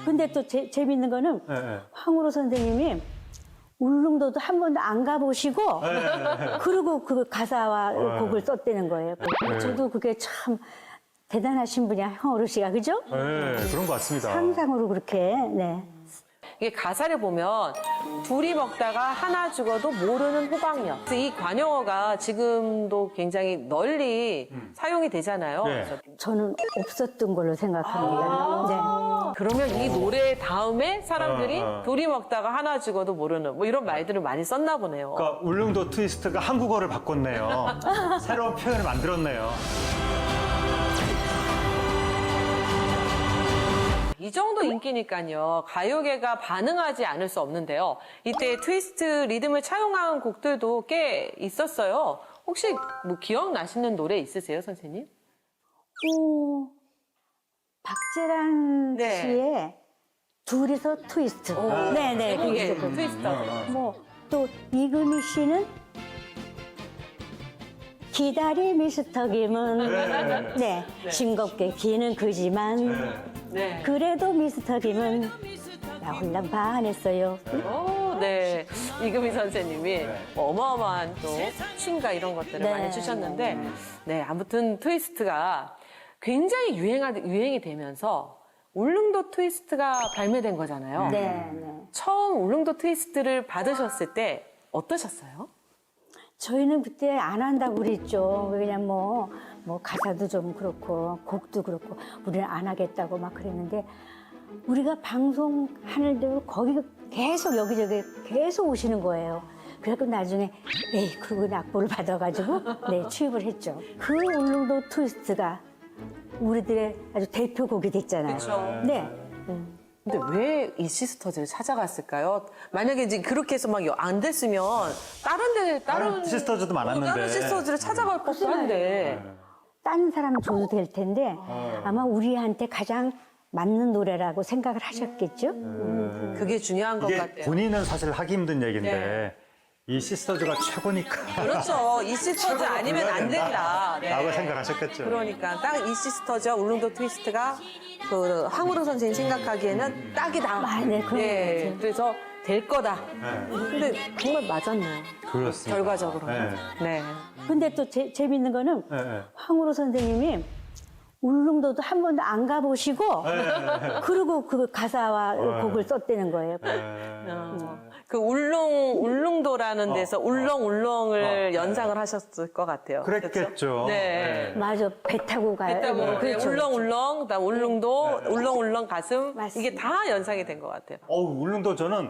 근데 또 재밌는 거는 네. 황우로 선생님이 울릉도도 한 번도 안 가보시고 그리고 그 가사와 곡을 썼다는 거예요. 저도 그게 참 대단하신 분이야, 황우로 씨가. 그죠? 네, 그런 것 같습니다. 상상으로 그렇게. 네. 이게 가사를 보면 둘이 먹다가 하나 죽어도 모르는 호박엿. 그래서 이 관용어가 지금도 굉장히 널리 사용이 되잖아요. 네. 그래서 저는 없었던 걸로 생각합니다. 그러면 이 노래 다음에 사람들이 어. 둘이 먹다가 하나 죽어도 모르는 뭐 이런 말들을 많이 썼나 보네요. 그러니까 울릉도 트위스트가 한국어를 바꿨네요. 새로운 표현을 만들었네요. 이 정도 인기니까요. 가요계가 반응하지 않을 수 없는데요. 이때 트위스트 리듬을 차용한 곡들도 꽤 있었어요. 혹시 뭐 기억나시는 노래 있으세요, 선생님? 오, 박재란 네. 씨의 둘이서 트위스트. 네네. 그게 제목에 있었거든요. 트위스트. 뭐, 또 이금희 씨는 기다리 미스터 김은 네, 싱겁게 기는 그지만 네. 그래도 미스터 김은 나 홀랑 반했어요. 오, 네. 이금희 선생님이 뭐 어마어마한 또 춤과 이런 것들을 네. 많이 주셨는데, 네. 아무튼 트위스트가 굉장히 유행이 되면서 울릉도 트위스트가 발매된 거잖아요. 네, 네. 처음 울릉도 트위스트를 받으셨을 때 어떠셨어요? 저희는 그때 안 한다고 그랬죠. 그냥 뭐 가사도 좀 그렇고 곡도 그렇고 우리는 안 하겠다고 막 그랬는데 우리가 방송하는 대로 거기 계속 여기저기 계속 오시는 거예요. 그래서 나중에 에이 그러고 악보를 받아가지고 네 취입을 했죠. 그 울릉도 트위스트가 우리들의 아주 대표곡이 됐잖아요. 그쵸. 네. 근데 왜 이 시스터즈를 찾아갔을까요? 만약에 이제 그렇게 해서 막 안 됐으면 다른 시스터즈도 많았는데. 다른 시스터즈를 찾아갈 법도 한데. 딴 사람 줘도 될 텐데 아마 우리한테 가장 맞는 노래라고 생각을 하셨겠죠? 그게 중요한 것 이게 같아요. 본인은 사실 하기 힘든 얘기인데 네. 이 시스터즈가 최고니까. 그렇죠. 이 시스터즈 아니면 안 된다. 네. 라고 생각하셨겠죠. 그러니까 딱 이 시스터즈와 울릉도 트위스트가 그 황우로 선생님 생각하기에는 딱이다. 네, 그런 것 같아요. 그래서 될 거다. 네. 근데 정말 맞았네요. 그렇습니다. 결과적으로. 네. 네. 근데 또 재밌는 거는 네. 황우로 선생님이 울릉도도 한 번도 안 가보시고 그리고 그 가사와 곡을 썼다는 거예요. 그 울릉도라는 데서 울렁울렁을 연상을 하셨을 것 같아요. 그랬겠죠. 네. 맞아, 배 타고 가요. 그때 뭐 그렇죠. 울렁울렁, 그다음 울릉도, 울렁울렁 가슴 맞습니다. 이게 다 연상이 된 것 같아요. 울릉도 저는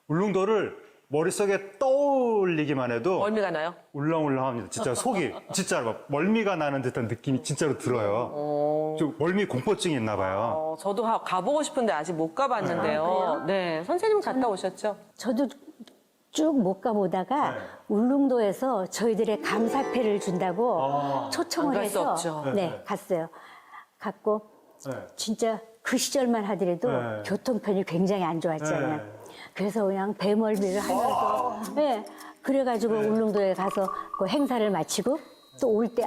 울릉도를 머릿속에 떠올리기만 해도 멀미가 나요? 울렁울렁합니다. 진짜 속이 진짜로 막 멀미가 나는 듯한 느낌이 진짜로 들어요. 좀 멀미 공포증이 있나 봐요. 저도 가보고 싶은데 아직 못 가봤는데요. 네, 선생님 갔다 오셨죠? 저도 쭉 못 가보다가 울릉도에서 저희들의 감사패를 준다고 초청을 안갈수 해서 없죠. 네, 갔어요. 갔고 네. 진짜 그 시절만 하더라도 네. 교통편이 굉장히 안 좋았잖아요. 네. 그래서 그냥 배멀미를 하면서 네, 그래가지고 울릉도에 가서 그 행사를 마치고 또 올 때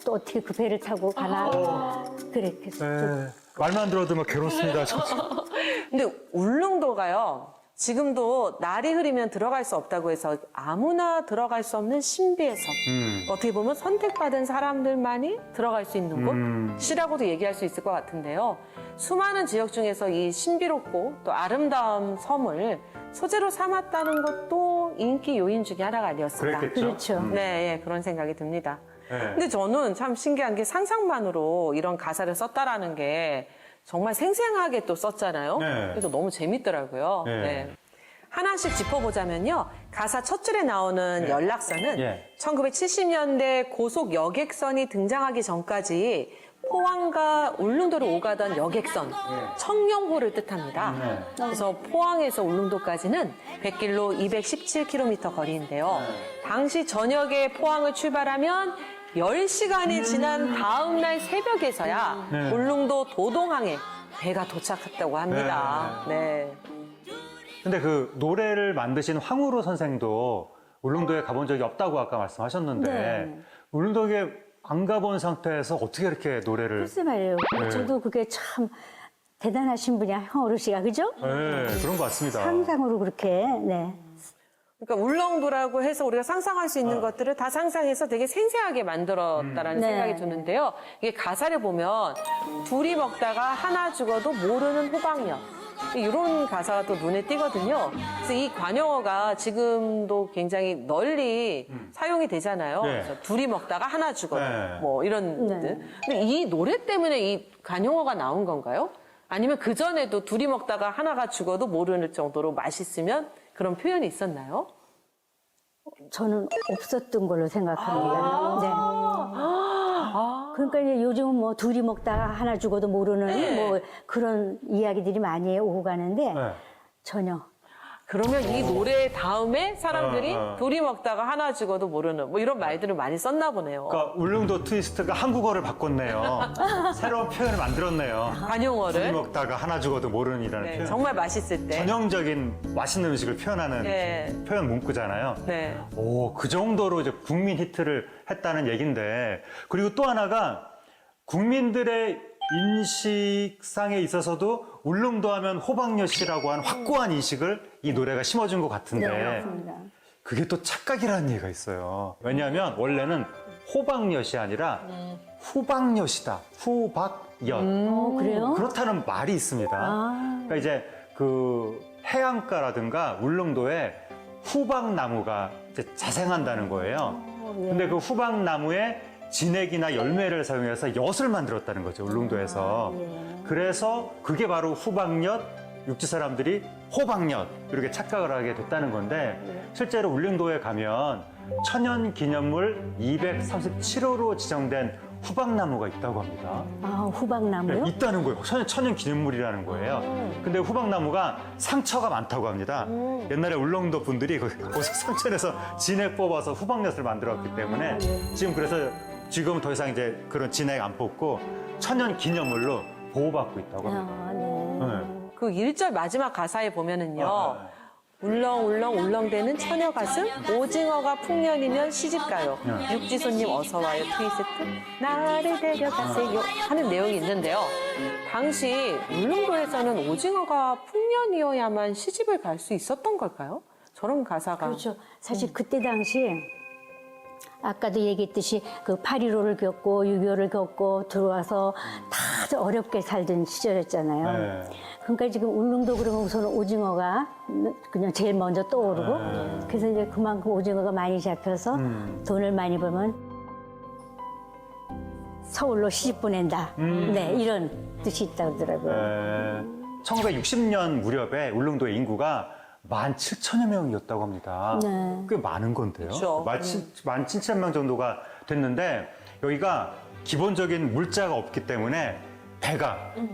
또 어떻게 그 배를 타고 가나 그랬겠죠. 네. 말만 들어도 막 괴롭습니다. 근데 울릉도가요. 지금도 날이 흐리면 들어갈 수 없다고 해서 아무나 들어갈 수 없는 신비의 섬. 어떻게 보면 선택받은 사람들만이 들어갈 수 있는 곳이라고도 얘기할 수 있을 것 같은데요. 수많은 지역 중에서 이 신비롭고 또 아름다운 섬을 소재로 삼았다는 것도 인기 요인 중에 하나가 아니었을까. 그랬겠죠. 그렇죠. 네, 예, 그런 생각이 듭니다. 네. 근데 저는 참 신기한 게 상상만으로 이런 가사를 썼다라는 게 정말 생생하게 또 썼잖아요. 네. 그래서 너무 재밌더라고요. 네. 네. 하나씩 짚어보자면요. 가사 첫 줄에 나오는 연락선은 예. 1970년대 고속 여객선이 등장하기 전까지 포항과 울릉도를 오가던 여객선, 청룡호를 뜻합니다. 그래서 포항에서 울릉도까지는 100길로 217km 거리인데요. 당시 저녁에 포항을 출발하면 10시간이 지난 다음 날 새벽에서야 울릉도 도동항에 배가 도착했다고 합니다. 네. 근데 그 노래를 만드신 황우로 선생도 울릉도에 가본 적이 없다고 아까 말씀하셨는데 네. 울릉도에 안 가본 상태에서 어떻게 이렇게 노래를 글쎄 말이에요. 네. 저도 그게 참 대단하신 분이야, 형어르 씨가, 그죠? 네, 그런 것 같습니다. 상상으로 그렇게, 네. 그러니까 울렁도라고 해서 우리가 상상할 수 있는 것들을 다 상상해서 되게 생생하게 만들었다라는 네. 생각이 드는데요. 이게 가사를 보면 둘이 먹다가 하나 죽어도 모르는 호박엿. 이런 가사가 또 눈에 띄거든요. 그래서 이 관용어가 지금도 굉장히 널리 사용이 되잖아요. 네. 그래서 둘이 먹다가 하나 죽어도 네. 뭐 이런. 네. 근데 이 노래 때문에 이 관용어가 나온 건가요? 아니면 그전에도 둘이 먹다가 하나가 죽어도 모르는 정도로 맛있으면 그런 표현이 있었나요? 저는 없었던 걸로 생각합니다. 네. 그러니까 이제 요즘은 뭐 둘이 먹다가 하나 죽어도 모르는 네. 뭐 그런 이야기들이 많이 오고 가는데 네. 전혀. 그러면 이 노래 다음에 사람들이 어. 둘이 먹다가 하나 죽어도 모르는 뭐 이런 말들을 많이 썼나 보네요. 그러니까 울릉도 트위스트가 한국어를 바꿨네요. 새로운 표현을 만들었네요. 둘이 관용어를. 먹다가 하나 죽어도 모르는이라는 네, 표현. 정말 맛있을 때. 전형적인 맛있는 음식을 표현하는 네. 표현 문구잖아요. 네. 오, 그 정도로 이제 국민 히트를 했다는 얘긴데, 그리고 또 하나가 국민들의 인식상에 있어서도 울릉도 하면 호박엿이라고 하는 확고한 인식을 이 노래가 심어준 것 같은데, 네, 맞습니다. 그게 또 착각이라는 얘기가 있어요. 왜냐하면 원래는 호박엿이 아니라 후박엿이다. 후박엿. 그래요? 그렇다는 말이 있습니다. 그러니까 이제 그 해안가라든가 울릉도에 후박나무가 이제 자생한다는 거예요. 근데 그 후박나무에 진액이나 열매를 사용해서 엿을 만들었다는 거죠, 울릉도에서. 그래서 그게 바로 후박엿, 육지 사람들이 호박엿 이렇게 착각을 하게 됐다는 건데, 실제로 울릉도에 가면 천연 기념물 237호로 지정된 후박나무가 있다고 합니다. 아, 후박나무요? 네, 있다는 거예요. 천연 기념물이라는 거예요. 근데 후박나무가 상처가 많다고 합니다. 옛날에 울릉도 분들이 그 고석상천에서 진액 뽑아서 후박엿을 만들었기 때문에 지금 그래서 지금 더 이상 이제 그런 진액 안 뽑고 천연 기념물로 보호받고 있다고 합니다. 아, 네. 네. 그 1절 마지막 가사에 보면은요. 아, 울렁울렁 울렁대는 처녀 가슴, 오징어가 풍년이면 시집가요. 네. 육지손님 어서와요 트위스트, 나를 데려가세요 하는 내용이 있는데요. 당시 울릉도에서는 오징어가 풍년이어야만 시집을 갈 수 있었던 걸까요? 저런 가사가. 그렇죠. 사실 그때 당시 아까도 얘기했듯이 그 8.15를 겪고 6.25를 겪고 들어와서 다 어렵게 살던 시절이었잖아요. 네. 그러니까 지금 울릉도 그러면 우선 오징어가 그냥 제일 먼저 떠오르고 그래서 이제 그만큼 오징어가 많이 잡혀서 돈을 많이 벌면 서울로 시집 보낸다. 네, 이런 뜻이 있다고 하더라고요. 1960년 무렵에 울릉도의 인구가 17,000여 명이었다고 합니다. 네. 꽤 많은 건데요. 그렇죠. 17,000명 정도가 됐는데, 여기가 기본적인 물자가 없기 때문에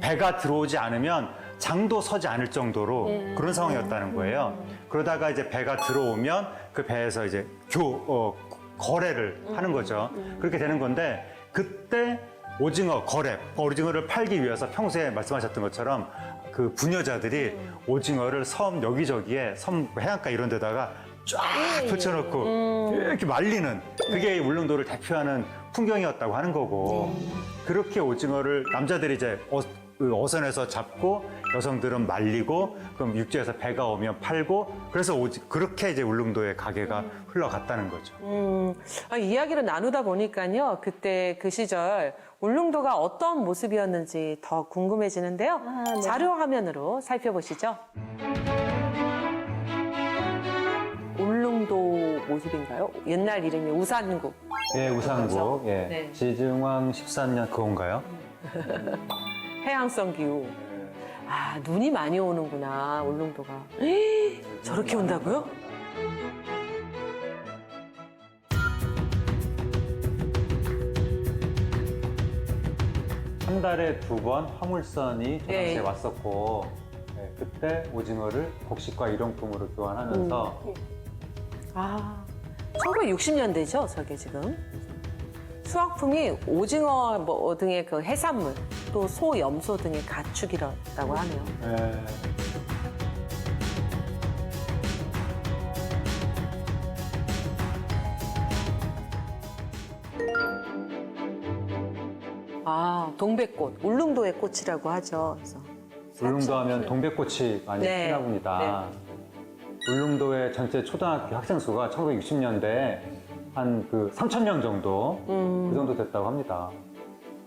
배가 들어오지 않으면 장도 서지 않을 정도로 그런 상황이었다는 거예요. 그러다가 이제 배가 들어오면 그 배에서 이제 거래를 하는 거죠. 그렇게 되는 건데, 그때 오징어를 팔기 위해서 평소에 말씀하셨던 것처럼 그 부녀자들이 오징어를 섬 여기저기에 섬 해안가 이런 데다가 쫙 펼쳐놓고 이렇게 말리는, 그게 울릉도를 대표하는 풍경이었다고 하는 거고, 그렇게 오징어를 남자들이 이제 어선에서 잡고 여성들은 말리고, 그럼 육지에서 배가 오면 팔고, 그래서 그렇게 이제 울릉도의 가게가 흘러갔다는 거죠. 이야기를 나누다 보니까요. 그때 그 시절 울릉도가 어떤 모습이었는지 더 궁금해지는데요. 네. 자료 화면으로 살펴보시죠. 울릉도 모습인가요? 옛날 이름이 우산국. 예, 우상국. 예. 네. 지증왕 14년 그건가요? 해양성 기후. 아, 눈이 많이 오는구나, 울릉도가. 저렇게 온다고요? 한 달에 2번 화물선이 저 당시에 예. 왔었고, 그때 오징어를 곡식과 일용품으로 교환하면서 1960년대죠, 저게 지금. 수확품이 오징어 등의 그 해산물, 또 소, 염소 등의 가축이라고 하네요. 동백꽃, 울릉도의 꽃이라고 하죠. 그래서 울릉도 하면 동백꽃이 많이 네. 피나 봅니다. 울릉도의 전체 초등학교 학생 수가 1960년대에 한 그 3,000명 정도, 그 정도 됐다고 합니다.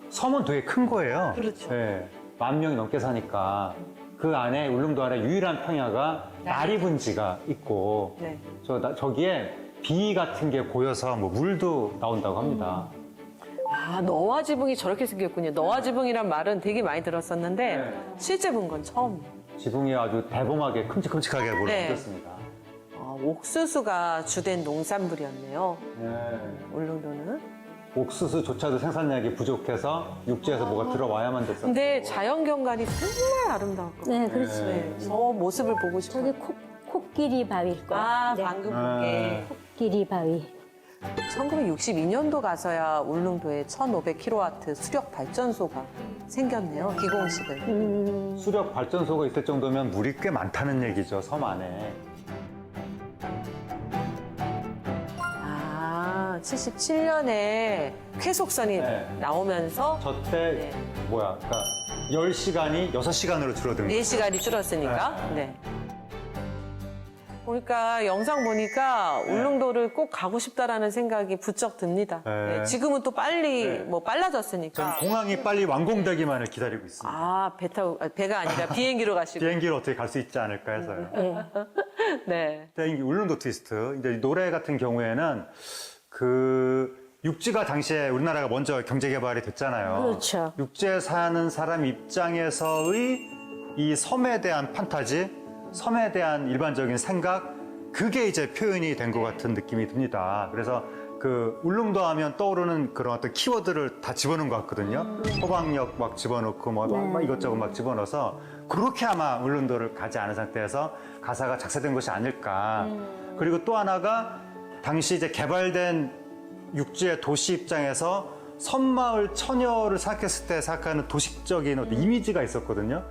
섬은 되게 큰 거예요. 그렇죠. 네, 10,000명이 넘게 사니까 그 안에 울릉도 안에 유일한 평야가 나리분지가 있고 네. 저기에 비 같은 게 고여서 뭐 물도 나온다고 합니다. 아, 너와 지붕이 저렇게 생겼군요. 너와 지붕이란 말은 되게 많이 들었었는데 네. 실제 본 건 처음. 지붕이 아주 대범하게 큼직큼직하게 네. 생겼습니다. 옥수수가 주된 농산물이었네요. 네. 울릉도는. 옥수수조차도 생산량이 부족해서 육지에서 뭐가 들어와야만 됐었고. 근데 자연 경관이 정말 아름다울 것 같아요. 네, 그렇지. 네, 저 모습을 보고 싶어요. 저기 코끼리 바위일 거야. 아, 네. 방금 본 게. 코끼리 바위. 1962년도 가서야 울릉도에 1,500kW 수력 발전소가 생겼네요. 기공식을. 수력 발전소가 있을 정도면 물이 꽤 많다는 얘기죠, 섬 안에. 아, 77년에 쾌속선이 네. 나오면서 저때 네. 그러니까 10시간이 6시간으로 줄어든 거예요. 4시간이 줄었으니까. 네. 보니까 영상 보니까 울릉도를 꼭 가고 싶다라는 생각이 부쩍 듭니다. 네. 네, 지금은 또 빨리 네. 뭐 빨라졌으니까. 전 공항이 빨리 완공되기만을 기다리고 있습니다. 아, 배가 아니라 비행기로 가시고. 비행기로 어떻게 갈 수 있지 않을까 해서요. 네. 네. 근데 이 울릉도 트위스트, 이제 노래 같은 경우에는 그 육지가 당시에 우리나라가 먼저 경제 개발이 됐잖아요. 그렇죠. 육지에 사는 사람 입장에서의 이 섬에 대한 판타지, 섬에 대한 일반적인 생각, 그게 이제 표현이 된 것 같은 느낌이 듭니다. 그래서 그 울릉도 하면 떠오르는 그런 어떤 키워드를 다 집어넣은 것 같거든요. 호박역 막 집어넣고 막 이것저것 막 집어넣어서 그렇게 아마 울릉도를 가지 않은 상태에서 가사가 작사된 것이 아닐까. 그리고 또 하나가 당시 이제 개발된 육지의 도시 입장에서 섬마을 처녀를 생각했을 때 생각하는 도식적인 어떤 이미지가 있었거든요.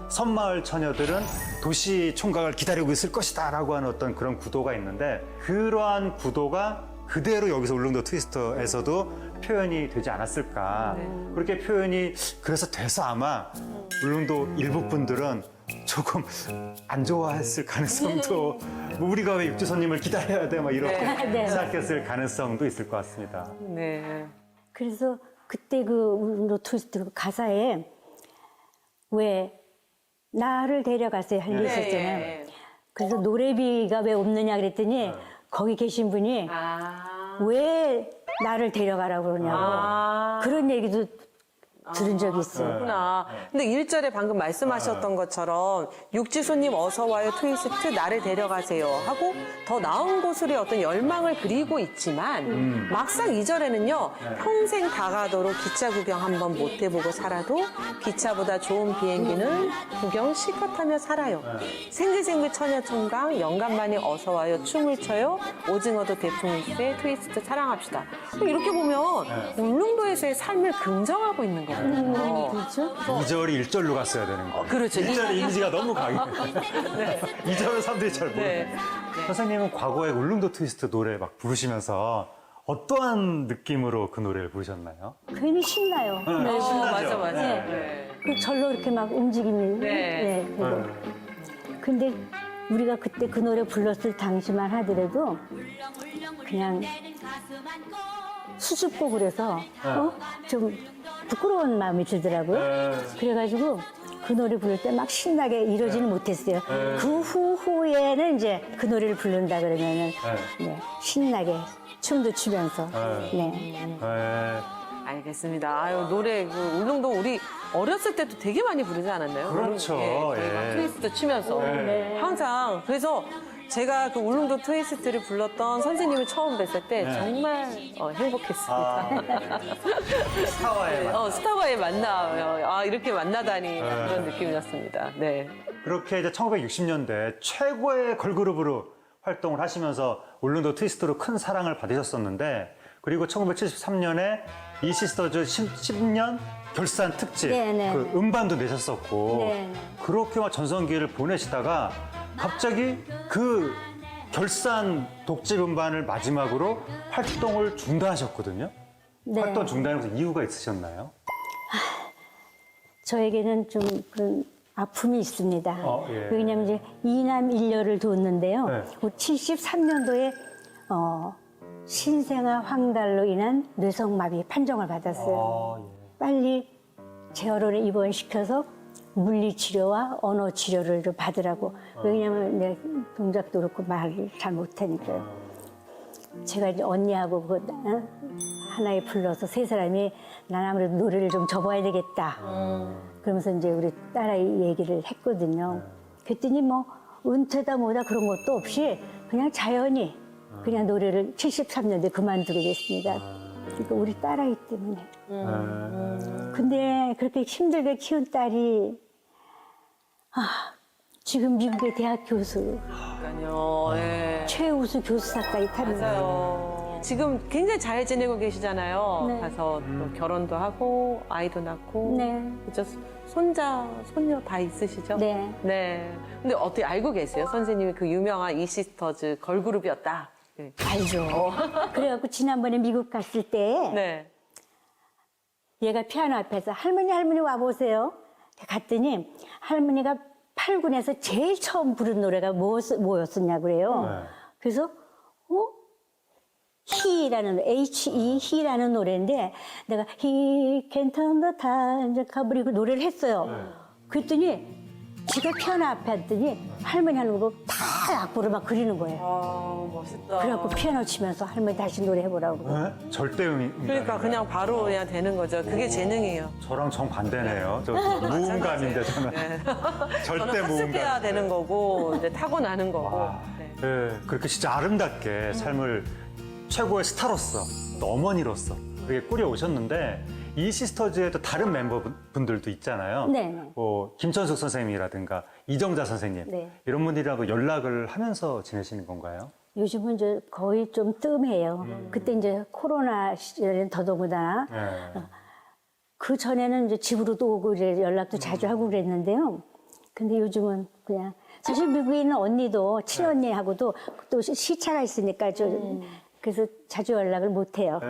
섬마을 처녀들은 도시 총각을 기다리고 있을 것이다라고 하는 어떤 그런 구도가 있는데 그러한 구도가 그대로 여기서 울릉도 트위스터에서도 표현이 되지 않았을까. 그렇게 표현이 그래서 돼서 아마 울릉도 일부 분들은 조금 안 좋아했을 가능성도 뭐 우리가 왜 육지 손님을 기다려야 돼 막 이렇게 네. 생각했을 가능성도 있을 것 같습니다. 네. 그래서 그때 그 울릉도 트위스트 가사에 왜 나를 데려가세요 할 일 네. 있었잖아요. 네. 그래서 노래비가 왜 없느냐 그랬더니 거기 계신 분이 아. 왜 나를 데려가라고 그러냐고 아. 그런 얘기도 들은 적이 있어요. 그렇구나. 근데 1절에 방금 말씀하셨던 것처럼 육지 손님 어서 와요 트위스트 나를 데려가세요 하고 더 나은 곳으로의 어떤 열망을 그리고 있지만 막상 2절에는요 평생 다가도록 기차 구경 한번 못 해보고 살아도 기차보다 좋은 비행기는 구경 실컷 하며 살아요. 생글생글 처녀총각 영감만이 어서 와요 춤을 춰요 오징어도 대풍일세 트위스트 사랑합시다. 이렇게 보면 울릉도에서의 삶을 긍정하고 있는 거예요. 그렇죠? 2절이 1절로 갔어야 되는 거예요. 그렇죠. 1절의 이미지가 너무 강해. 2절은 사람들이 잘 모르고. 네. 선생님은 과거에 울릉도 트위스트 노래 막 부르시면서 어떠한 느낌으로 그 노래를 부르셨나요? 괜히 신나요. 네, 신나죠? 맞아. 네. 네. 그 절로 이렇게 막 움직임이. 네. 그리고. 근데 우리가 그때 그 노래 불렀을 당시만 하더라도 그냥 수줍고 그래서 좀 부끄러운 마음이 들더라고요. 그래가지고 그 노래 부를 때 막 신나게 이러지는 못했어요. 그 후에는 이제 그 노래를 부른다 그러면은 네, 신나게 춤도 추면서. 네. 네. 알겠습니다. 아유, 노래, 그 울릉도 우리 어렸을 때도 되게 많이 부르지 않았나요? 그렇죠. 저희가 예. 트위스트 추면서. 항상. 그래서 제가 그 울릉도 트위스트를 불렀던 선생님을 처음 뵀을 때 정말 행복했습니다. 스타와의 스타와의 만남. 아, 이렇게 만나다니. 그런 느낌이었습니다. 네. 그렇게 이제 1960년대 최고의 걸그룹으로 활동을 하시면서 울릉도 트위스트로 큰 사랑을 받으셨었는데 그리고 1973년에 이 시스터즈 10년 결산 특집 네네. 그 음반도 내셨었고 네. 그렇게 막 전성기를 보내시다가 갑자기 그 결산 독집 음반을 마지막으로 활동을 중단하셨거든요. 네. 활동 중단하면서 이유가 있으셨나요? 저에게는 좀 그런 아픔이 있습니다. 예. 왜냐하면 이제 이남 일녀를 뒀는데요. 네. 73년도에 신생아 황달로 인한 뇌성마비 판정을 받았어요. 빨리 재활원에 입원시켜서 물리치료와 언어치료를 좀 받으라고. 왜냐하면 내 동작도 그렇고 말을 잘 못하니까요. 제가 이제 언니하고 하나에 불러서 세 사람이 난 아무래도 노래를 좀 접어야 되겠다. 그러면서 이제 우리 딸아이 얘기를 했거든요. 그랬더니 뭐 은퇴다 뭐다 그런 것도 없이 그냥 자연히 그냥 노래를 73년도에 그만두게 됐습니다. 그러니까 우리 딸아이 때문에. 근데 그렇게 힘들게 키운 딸이 지금 미국의 대학 교수, 그러니까요. 예. 최우수 교수사까지 타는 거예요. 맞아요. 지금 굉장히 잘 지내고 계시잖아요. 네. 가서 또 결혼도 하고 아이도 낳고. 네. 그죠? 손자, 손녀 다 있으시죠? 네. 네. 근데 어떻게 알고 계세요? 선생님이 그 유명한 이시스터즈 걸그룹이었다. 네. 알죠. 그래갖고 지난번에 미국 갔을 때 네. 얘가 피아노 앞에서 할머니 와보세요. 갔더니 할머니가 8군에서 제일 처음 부른 노래가 뭐였었냐고 그래요. 그래서 He라는 He라는 노래인데 내가 He can turn the time 그리고 노래를 했어요. 그랬더니 지가 피아노 앞에 앉더니 할머니 하는 거 다 악보를 막 그리는 거예요. 아, 멋있다. 그래갖고 피아노 치면서 할머니 다시 노래해보라고 그러고. 절대음이. 그러니까 그냥 바로 그냥 되는 거죠. 그게 재능이에요. 저랑 정반대네요. 저 무음감인데 저는. 네. 절대 저는 학습해야 무음감. 되는 거고 이제 타고나는 거고. 와. 네. 예, 그렇게 진짜 아름답게 삶을 최고의 스타로서, 또 어머니로서 그렇게 꾸려오셨는데 이 시스터즈에도 다른 멤버분들도 있잖아요. 네. 김천숙 선생님이라든가 이정자 선생님 네. 이런 분들하고 연락을 하면서 지내시는 건가요? 요즘은 이제 거의 좀 뜸해요. 그때 이제 코로나 시절에는 더더구나. 네. 그 전에는 이제 집으로도 오고 이제 연락도 자주 하고 그랬는데요. 근데 요즘은 그냥 사실 미국에 있는 언니도 친언니하고도 또 시차가 있으니까 그래서 자주 연락을 못 해요.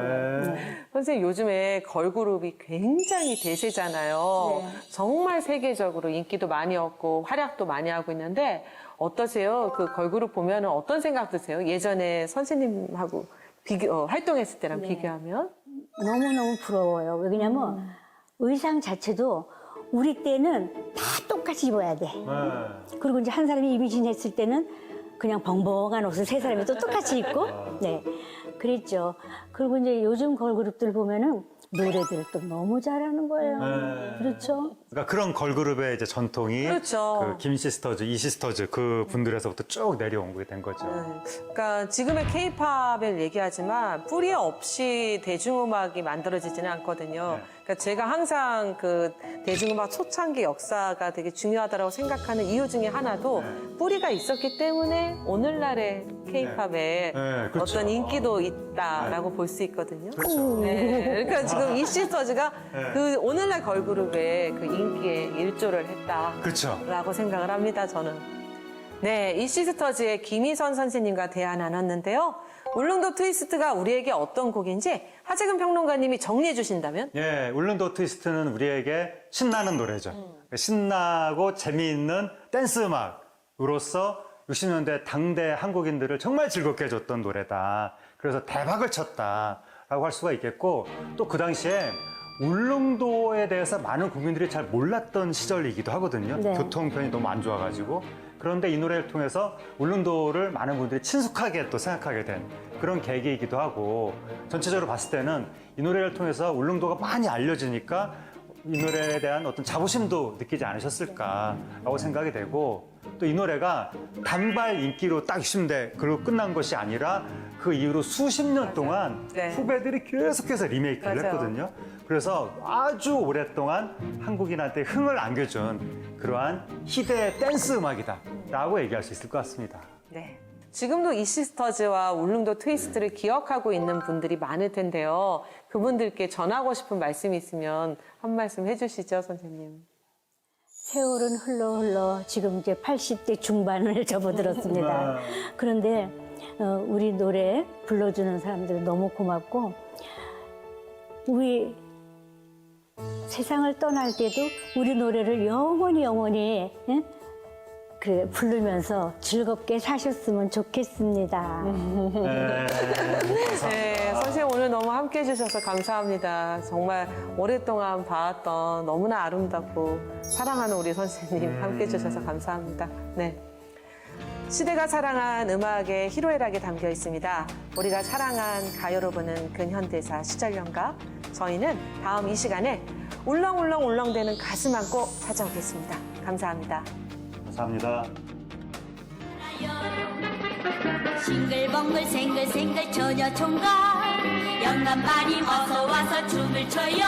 선생님 요즘에 걸그룹이 굉장히 대세잖아요. 네. 정말 세계적으로 인기도 많이 얻고 활약도 많이 하고 있는데 어떠세요? 그 걸그룹 보면 어떤 생각 드세요? 예전에 선생님하고 활동했을 때랑 비교하면? 너무너무 부러워요. 왜냐면 의상 자체도 우리 때는 다 똑같이 입어야 돼. 그리고 이제 한 사람이 이미진했을 때는 그냥 벙벙한 옷을 세 사람이 또 똑같이 입고, 네, 그랬죠. 그리고 이제 요즘 걸그룹들 보면은 노래들 또 너무 잘하는 거예요. 그렇죠. 그러니까 그런 걸그룹의 이제 전통이 그렇죠. 그 김시스터즈, 이시스터즈 그 분들에서부터 쭉 내려온 게 된 거죠. 그러니까 지금의 케이팝을 얘기하지만 뿌리 없이 대중음악이 만들어지지는 않거든요. 그러니까 제가 항상 그 대중음악 초창기 역사가 되게 중요하다고 생각하는 이유 중에 하나도 뿌리가 있었기 때문에 오늘날의 케이팝에 네, 그렇죠. 어떤 인기도 있다라고 볼 수 있거든요. 그렇죠. 네. 그러니까 지금 이시스터즈가 그 오늘날 걸그룹의 그 인기에 일조를 했다라고 그렇죠. 생각을 합니다, 저는. 네, 이시스터즈의 김희선 선생님과 대화 나눴는데요. 울릉도 트위스트가 우리에게 어떤 곡인지 하재근 평론가님이 정리해 주신다면? 예, 울릉도 트위스트는 우리에게 신나는 노래죠. 신나고 재미있는 댄스 음악으로서 60년대 당대 한국인들을 정말 즐겁게 해줬던 노래다. 그래서 대박을 쳤다라고 할 수가 있겠고 또 그 당시에 울릉도에 대해서 많은 국민들이 잘 몰랐던 시절이기도 하거든요. 네. 교통편이 너무 안 좋아가지고. 그런데 이 노래를 통해서 울릉도를 많은 분들이 친숙하게 또 생각하게 된 그런 계기이기도 하고 전체적으로 봤을 때는 이 노래를 통해서 울릉도가 많이 알려지니까 이 노래에 대한 어떤 자부심도 느끼지 않으셨을까라고 생각이 되고 또 이 노래가 단발 인기로 딱 60년대 그리고 끝난 것이 아니라 그 이후로 수십 년 동안 네. 후배들이 계속해서 리메이크를 맞아요. 했거든요. 그래서 아주 오랫동안 한국인한테 흥을 안겨준 그러한 희대의 댄스 음악이다라고 얘기할 수 있을 것 같습니다. 네. 지금도 이시스터즈와 울릉도 트위스트를 기억하고 있는 분들이 많을 텐데요. 그분들께 전하고 싶은 말씀이 있으면 한 말씀 해주시죠, 선생님. 세월은 흘러 지금 이제 80대 중반을 접어들었습니다. 그런데 우리 노래 불러주는 사람들 너무 고맙고 우리 세상을 떠날 때도 우리 노래를 영원히 예? 그 부르면서 즐겁게 사셨으면 좋겠습니다. 네, 선생님 오늘 너무 함께 해주셔서 감사합니다. 정말 오랫동안 봐왔던 너무나 아름답고 사랑하는 우리 선생님 함께 해주셔서 감사합니다. 네. 시대가 사랑한 음악의 희로애락이 담겨 있습니다. 우리가 사랑한 가요로 부는 근현대사 시절연가. 저희는 다음 이 시간에 울렁울렁울렁대는 가슴 안고 찾아오겠습니다. 감사합니다. 감사합니다. 싱글벙글 생글생글 처녀 총각 영감마님 어서 와서 춤을 춰요.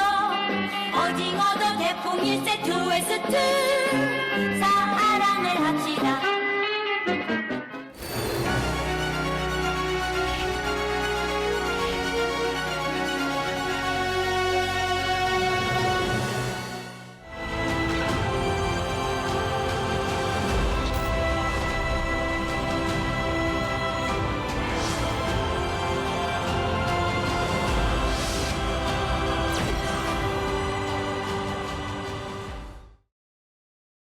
오징어도 대풍 1세트 웨스트 사랑을 합시다.